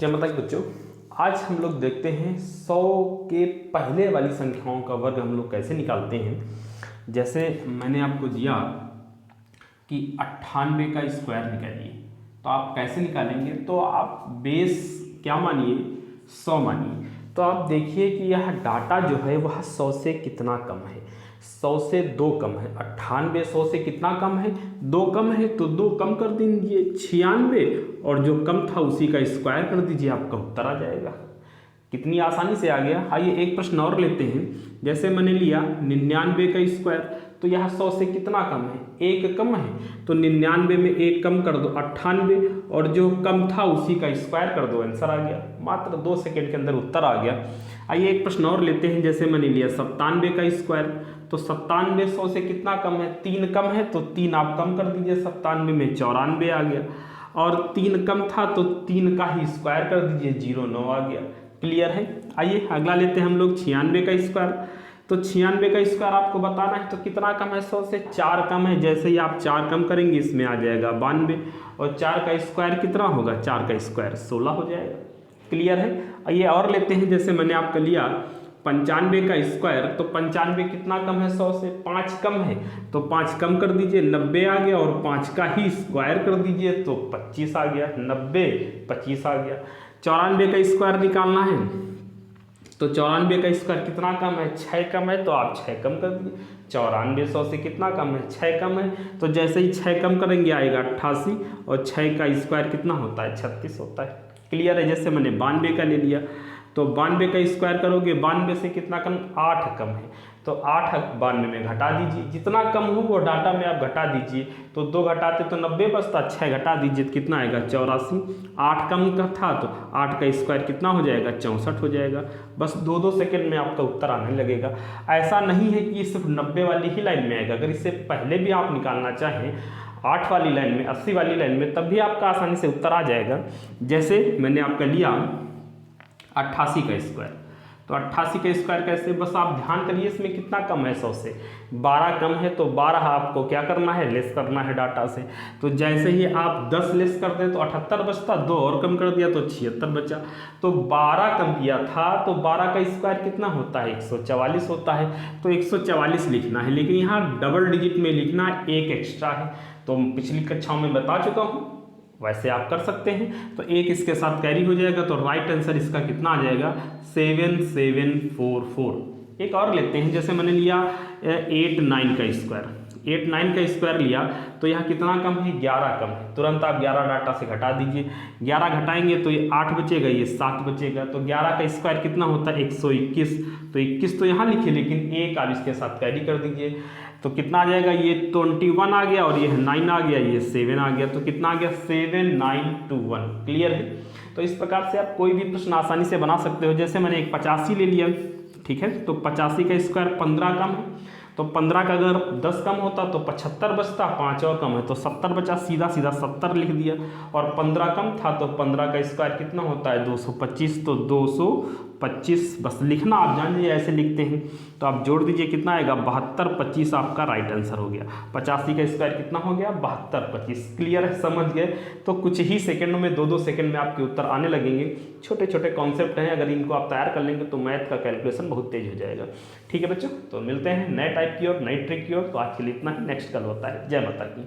जय माता दी बच्चों, आज हम लोग देखते हैं 100 के पहले वाली संख्याओं का वर्ग हम लोग कैसे निकालते हैं। जैसे मैंने आपको दिया कि 98 का स्क्वायर निकालिए, तो आप कैसे निकालेंगे? तो आप बेस क्या मानिए, 100 मानिए। तो आप देखिए कि यह डाटा जो है वह 100 से कितना कम है। 100 से 2 कम है। 98 100 से कितना कम है? 2 कम है, तो 2 कम कर दीजिए 96, और जो कम था उसी का स्क्वायर कर दीजिए, आपका उत्तर आ जाएगा। कितनी आसानी से आ गया। आइए एक प्रश्न और लेते हैं। जैसे मैंने लिया 99 का स्क्वायर, तो यह 100 से कितना कम है? 1 कम है, तो 99 में 1 कम कर दो 98, और जो कम था उसी का स्क्वायर कर दो, आंसर आ गया। मात्र 2 सेकंड के अंदर उत्तर आ गया। आइए एक प्रश्न और लेते हैं। जैसे मैंने लिया 97 का स्क्वायर, तो 97 100 से कितना कम है? 3 कम है, तो 3 आप कम कर दीजिए, 97 में 94 आ गया, और 3 कम था तो 3 का ही स्क्वायर कर दीजिए, 09 आ गया। क्लियर है। आइए अगला लेते हैं हम लोग 96 का स्क्वायर। तो 96 का स्क्वायर आपको बताना है, तो कितना कम है? 100 से 4 कम है। जैसे ही आप 4 कम करेंगे इसमें आ जाएगा 92, और 4 का स्क्वायर कितना होगा? 4 का स्क्वायर 16 हो जाएगा। क्लियर है। आइए और लेते हैं। जैसे मैंने आपका लिया 95 का स्क्वायर, तो 95 कितना कम है? 100 से 5 कम है, तो 5 कम कर दीजिए 90 आ गया, और 5 का ही स्क्वायर कर दीजिए तो 25 आ गया। 90 25 आ गया। 94 का स्क्वायर निकालना है, तो 94 का स्क्वायर कितना कम है? 6 कम है, तो आप 6 कम कर दीजिए। 94 100 से कितना कम है? 6 कम है, तो जैसे ही 6 कम करेंगे आएगा 88, और 6 का स्क्वायर कितना होता है? 36 होता है। क्लियर है। जैसे मैंने 92 का ले लिया, तो 92 का स्क्वायर करोगे, 92 से कितना कम? 8 कम है, तो 8 92 में घटा दीजिए। जितना कम हो वो डाटा में आप घटा दीजिए, तो 2 घटाते तो 90 बचता, 6 घटा दीजिए तो कितना आएगा? 84। 8 कम का था तो 8 का स्क्वायर कितना हो जाएगा? 64 हो जाएगा। बस 2-2 सेकेंड में आपका उत्तर आने लगेगा। ऐसा नहीं है कि ये सिर्फ 90 वाली ही लाइन में आएगा। अगर इससे पहले भी आप निकालना चाहें 8 वाली लाइन में, 80 वाली लाइन में, तब भी आपका आसानी से उत्तर आ जाएगा। जैसे मैंने आपका लिया 88 का स्क्वायर, तो 88 का स्क्वायर कैसे? बस आप ध्यान करिए इसमें कितना कम है? 100 से 12 कम है, तो 12 आपको क्या करना है? लेस करना है डाटा से। तो जैसे ही आप 10 लेस कर दें तो 78 बचता, 2 और कम कर दिया तो 76 बचा। तो 12 कम किया था, तो 12 का स्क्वायर कितना होता है? 144 होता है। तो 144 लिखना है, लेकिन यहाँ डबल डिजिट में लिखना, एक एक्स्ट्रा है। तो पिछली कक्षाओं में बता चुका हूँ, वैसे आप कर सकते हैं। तो एक इसके साथ कैरी हो जाएगा, तो राइट आंसर इसका कितना आ जाएगा? 7744। एक और लेते हैं। जैसे मैंने लिया 89 का स्क्वायर, 89 का स्क्वायर लिया, तो यहाँ कितना कम है? 11 कम है। तुरंत आप 11 डाटा से घटा दीजिए। 11 घटाएंगे तो ये 8 बचेगा, ये 7 बचेगा। तो 11 का स्क्वायर कितना होता है? 121। तो 21 तो यहाँ लिखे, लेकिन एक आप इसके साथ कैरी कर दीजिए, तो कितना आ जाएगा? ये 21 आ गया, और ये 9 आ गया, ये 7 आ गया। तो कितना आ गया? 7921। क्लियर है। तो इस प्रकार से आप कोई भी प्रश्न आसानी से बना सकते हो। जैसे मैंने एक 85 ले लिया, ठीक है, तो 85 का स्क्वायर 15 कम है, तो 15 का अगर 10 कम होता तो 75 बचता, 5 और कम है तो 70 बचा, सीधा सीधा 70 लिख दिया। और 15 कम था, तो 15 का स्क्वायर कितना होता है? 225, तो 225 बस लिखना आप जान लीजिए, ऐसे लिखते हैं। तो आप जोड़ दीजिए, कितना आएगा? 72 25 आपका राइट आंसर हो गया। 85 का स्क्वायर कितना हो गया? 72 25। क्लियर है, समझ गए? तो कुछ ही सेकंडों में, 2-2 सेकंड में आपके उत्तर आने लगेंगे। छोटे छोटे कॉन्सेप्ट हैं, अगर इनको आप तैयार कर लेंगे तो मैथ का कैलकुलेशन बहुत तेज हो जाएगा। ठीक है बच्चों, तो मिलते हैं नए टाइप की और नई ट्रिक की ओर। तो आज के लिए इतना ही, नेक्स्ट कल होता है। जय माता की।